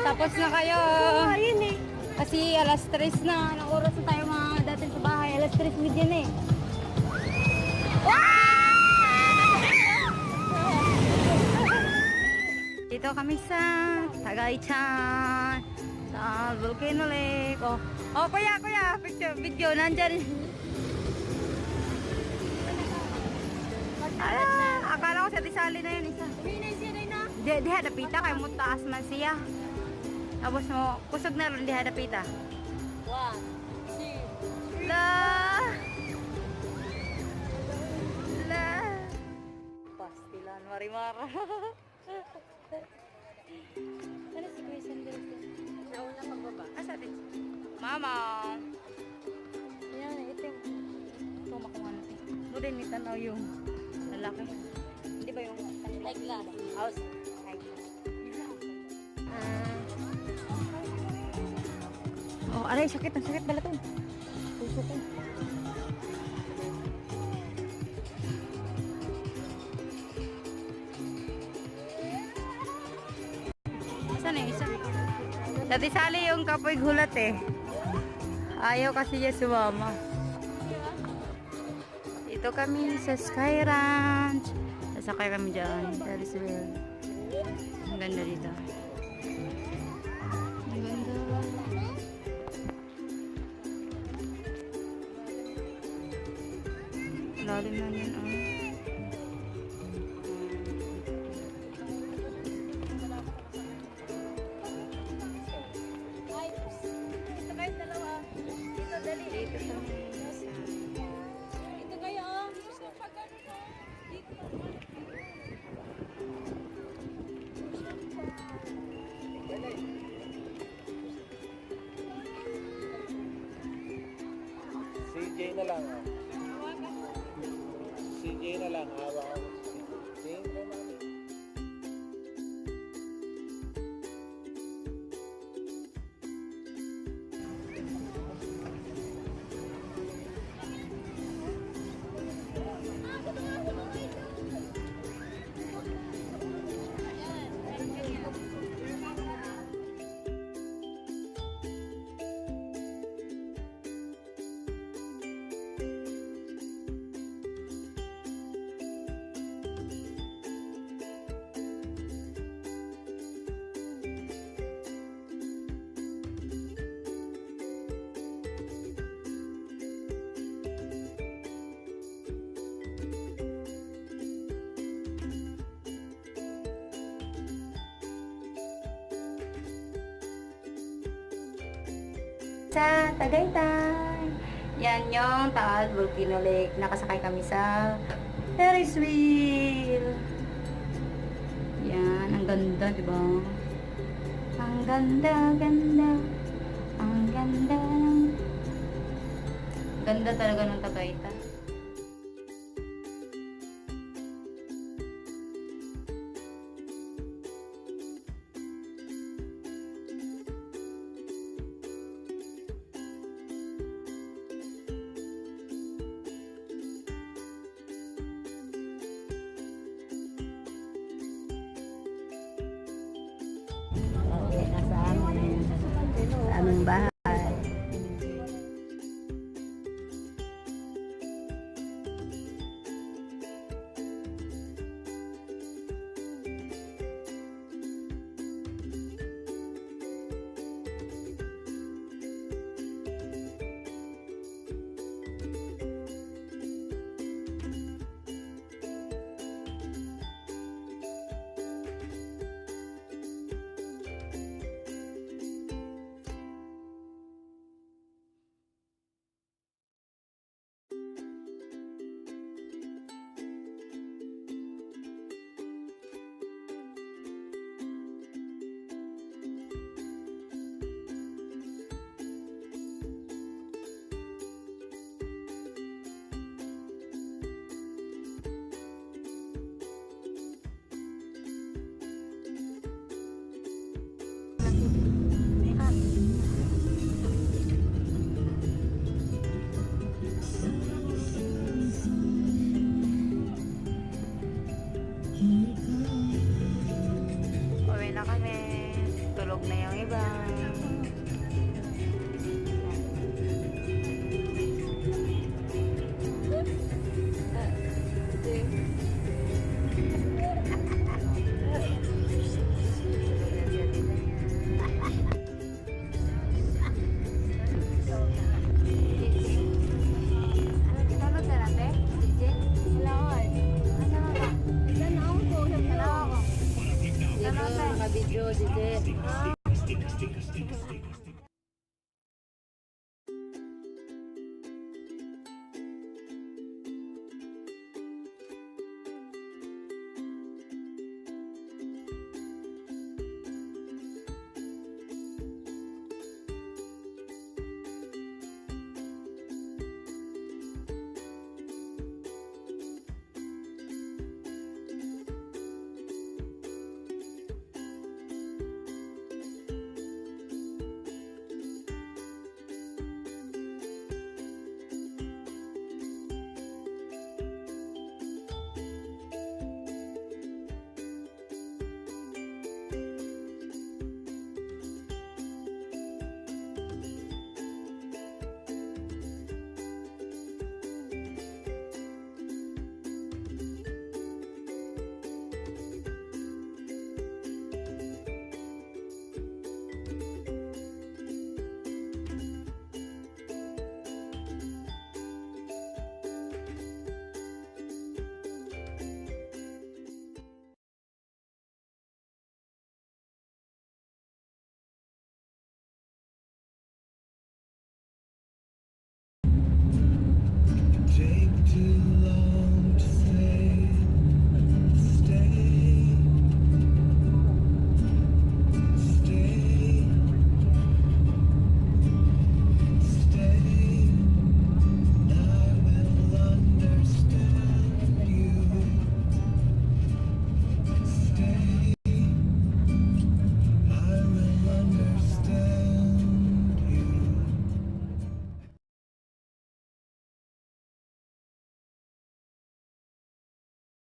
Tapos na kayo. Ayun eh. Kasi alas 3 na. Anong oras na tayo mga dating sa bahay? Alas 3 midyan eh. Dito kami sa Tagaytay. Sa Volcano Lake. Oh, kuya, picture, video, nandyan. Akala ko sa Disali na yun isa. Di hadapita kay mo taas man siya. Tapos mo, kusog na rin di hadapita. 1, 2. La! Pastilan, marimara. Ano si Kuya Sandel? Nauna pagbaba. Asa din? Mama! Yan, itim. Tumakuha natin. Mudin ni tanaw yung lalaki. Hindi ba yung Eyeglass. house? Oh, aray, sakit balaton. Puso ko. Saan yung isa? Dati sali yung kapoy gulat eh. Ayaw kasi niya sumama. Dito kami sa Sky Ranch. Sasakay kami dyan. That is real. Ang ganda dito. Ang ganda. Lalim na yun. Ito kayo dalawa. Dito, dali. Dito sa Ito kayo. CJ na lang. CJ na lang. Hawa ko. CJ na lang. sa Tagaytay. Yan yung Taal Volcano Lake. Nakasakay kami sa Ferris wheel. Yan, ang ganda, di ba? Ang ganda. Ang ganda. Ganda talaga ng Tagaytay. Okay, nasa amin. Sa aming bahay. budget.